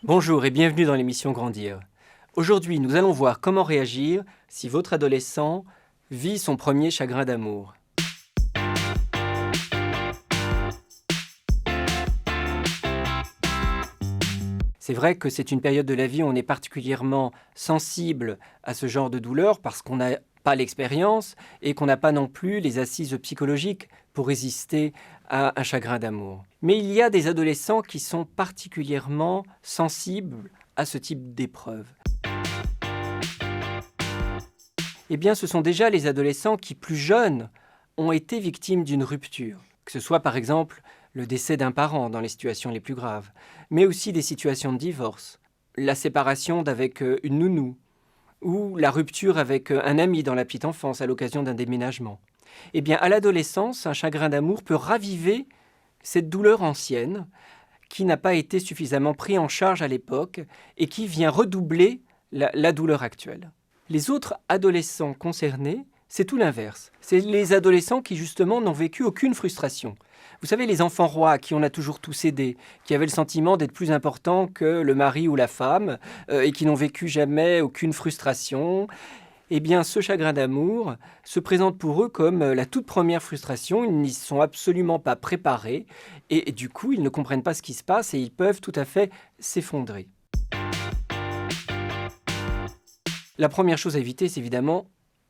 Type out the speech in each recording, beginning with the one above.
Bonjour et bienvenue dans l'émission Grandir. Aujourd'hui, nous allons voir comment réagir si votre adolescent vit son premier chagrin d'amour. C'est vrai que c'est une période de la vie où on est particulièrement sensible à ce genre de douleur parce qu'on n'a pas l'expérience et qu'on n'a pas non plus les assises psychologiques pour résister à un chagrin d'amour. Mais il y a des adolescents qui sont particulièrement sensibles à ce type d'épreuve. Eh bien, ce sont déjà les adolescents qui, plus jeunes, ont été victimes d'une rupture, que ce soit par exemple le décès d'un parent dans les situations les plus graves, mais aussi des situations de divorce, la séparation d'avec une nounou, ou la rupture avec un ami dans la petite enfance à l'occasion d'un déménagement. Eh bien, à l'adolescence, un chagrin d'amour peut raviver cette douleur ancienne qui n'a pas été suffisamment pris en charge à l'époque et qui vient redoubler la douleur actuelle. Les autres adolescents concernés, c'est tout l'inverse. C'est les adolescents qui, justement, n'ont vécu aucune frustration. Vous savez, les enfants rois à qui on a toujours tout cédé, qui avaient le sentiment d'être plus importants que le mari ou la femme, et qui n'ont vécu jamais aucune frustration, eh bien, ce chagrin d'amour se présente pour eux comme la toute première frustration. Ils n'y sont absolument pas préparés, et du coup, ils ne comprennent pas ce qui se passe, et ils peuvent tout à fait s'effondrer. La première chose à éviter, c'est évidemment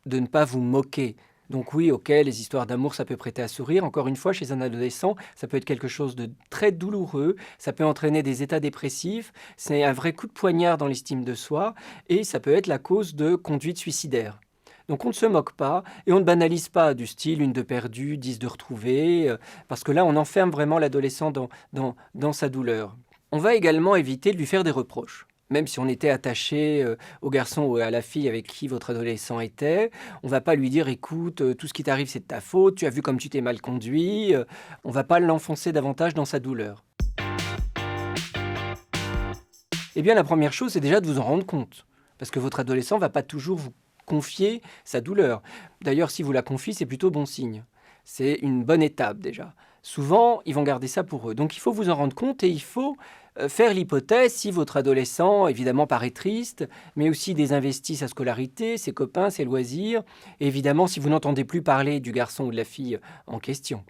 de ne pas vous moquer. Donc oui, ok, les histoires d'amour, ça peut prêter à sourire. Encore une fois, chez un adolescent, ça peut être quelque chose de très douloureux. Ça peut entraîner des états dépressifs. C'est un vrai coup de poignard dans l'estime de soi. Et ça peut être la cause de conduite suicidaire. Donc on ne se moque pas et on ne banalise pas du style une de perdue, 10 de retrouvée, parce que là, on enferme vraiment l'adolescent dans sa douleur. On va également éviter de lui faire des reproches. Même si on était attaché au garçon ou à la fille avec qui votre adolescent était, on ne va pas lui dire « écoute, tout ce qui t'arrive c'est de ta faute, tu as vu comme tu t'es mal conduit », on ne va pas l'enfoncer davantage dans sa douleur. Eh bien la première chose c'est déjà de vous en rendre compte, parce que votre adolescent ne va pas toujours vous confier sa douleur. D'ailleurs si vous la confiez c'est plutôt bon signe, c'est une bonne étape déjà. Souvent ils vont garder ça pour eux, donc il faut vous en rendre compte et il faut faire l'hypothèse si votre adolescent, évidemment, paraît triste, mais aussi désinvestit sa scolarité, ses copains, ses loisirs, et évidemment, si vous n'entendez plus parler du garçon ou de la fille en question.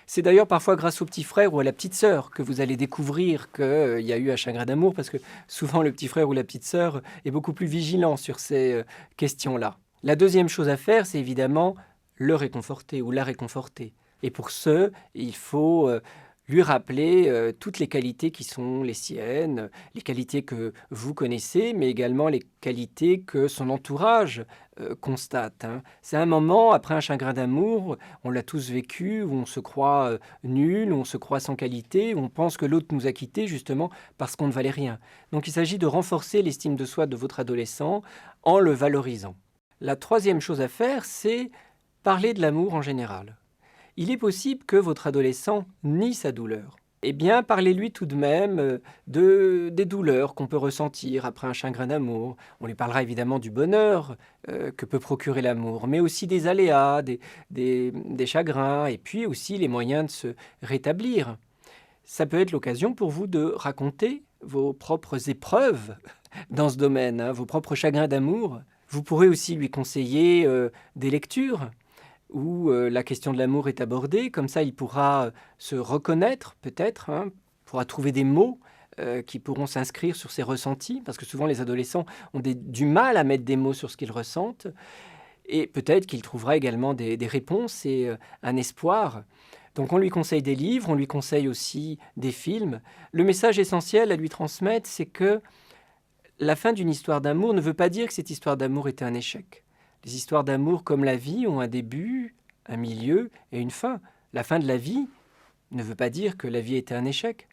C'est d'ailleurs parfois grâce au petit frère ou à la petite sœur que vous allez découvrir qu'il y a eu un chagrin d'amour, parce que souvent le petit frère ou la petite sœur est beaucoup plus vigilant sur ces questions-là. La deuxième chose à faire, c'est évidemment le réconforter ou la réconforter. Et pour ce, il faut lui rappeler toutes les qualités qui sont les siennes, les qualités que vous connaissez, mais également les qualités que son entourage constate. C'est un moment, après un chagrin d'amour, on l'a tous vécu, où on se croit nul, où on se croit sans qualité, où on pense que l'autre nous a quittés justement parce qu'on ne valait rien. Donc il s'agit de renforcer l'estime de soi de votre adolescent en le valorisant. La troisième chose à faire, c'est parler de l'amour en général. Il est possible que votre adolescent nie sa douleur. Eh bien, parlez-lui tout de même des douleurs qu'on peut ressentir après un chagrin d'amour. On lui parlera évidemment du bonheur que peut procurer l'amour, mais aussi des aléas, des chagrins, et puis aussi les moyens de se rétablir. Ça peut être l'occasion pour vous de raconter vos propres épreuves dans ce domaine, vos propres chagrins d'amour. Vous pourrez aussi lui conseiller des lectures où la question de l'amour est abordée. Comme ça, il pourra se reconnaître peut-être, pourra trouver des mots qui pourront s'inscrire sur ses ressentis, parce que souvent les adolescents ont du mal à mettre des mots sur ce qu'ils ressentent. Et peut-être qu'il trouvera également des réponses et un espoir. Donc on lui conseille des livres, on lui conseille aussi des films. Le message essentiel à lui transmettre, c'est que la fin d'une histoire d'amour ne veut pas dire que cette histoire d'amour était un échec. Les histoires d'amour, comme la vie, ont un début, un milieu et une fin. La fin de la vie ne veut pas dire que la vie était un échec.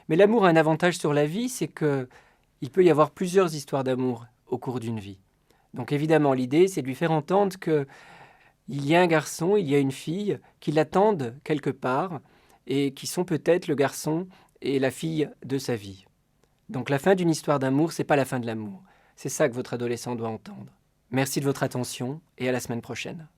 Mais l'amour a un avantage sur la vie, c'est qu'il peut y avoir plusieurs histoires d'amour au cours d'une vie. Donc évidemment, l'idée, c'est de lui faire entendre qu'il y a un garçon, il y a une fille qui l'attendent quelque part et qui sont peut-être le garçon et la fille de sa vie. Donc la fin d'une histoire d'amour, c'est pas la fin de l'amour. C'est ça que votre adolescent doit entendre. Merci de votre attention et à la semaine prochaine.